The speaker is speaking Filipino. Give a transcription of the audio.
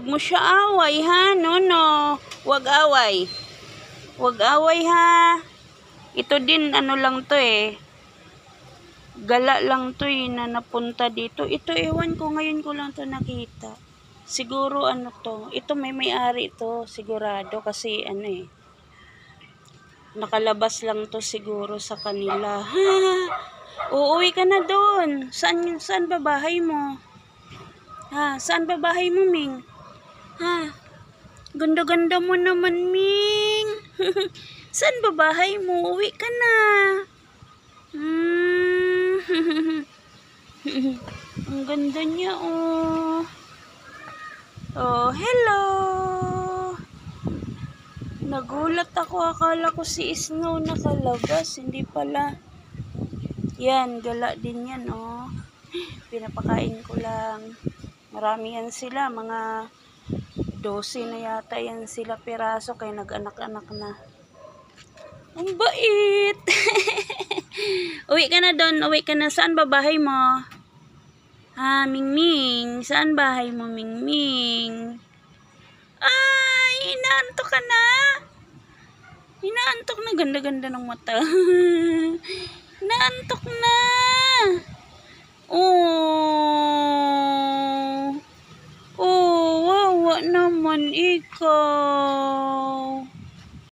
Huwag mo siya away, ha? No. Huwag away. Huwag away, ha? Ito din, ano lang to eh. Gala lang to eh, na napunta dito. Ito, ewan ko, ngayon ko lang to nakita. Siguro, ano to. Ito, may-ari to, sigurado. Kasi, ano eh. Nakalabas lang to siguro sa kanila. Ha? Uuwi ka na doon. Saan ba bahay mo? Ha? Saan ba bahay mo, Ming? Ha? Ganda-ganda mo naman, Ming. Saan ba bahay mo? Uwi ka na. Ang ganda niya, oh. Oh, hello. Nagulat ako. Akala ko si Snow nakalabas. Hindi pala. Yan, gala din yan, oh. Pinapakain ko lang. Marami yan sila. Mga 12 na yata yan sila piraso. Kaya nag-anak-anak na. Ang bait. Uwi ka na doon. Uwi ka na. Saan ba bahay mo? Ha, Mingming? Saan bahay mo, Mingming? Ay, inaantok ka na. Inaantok na. Ganda-ganda ng mata. Inaantok na. Oh. Oh, wawa naman ikaw.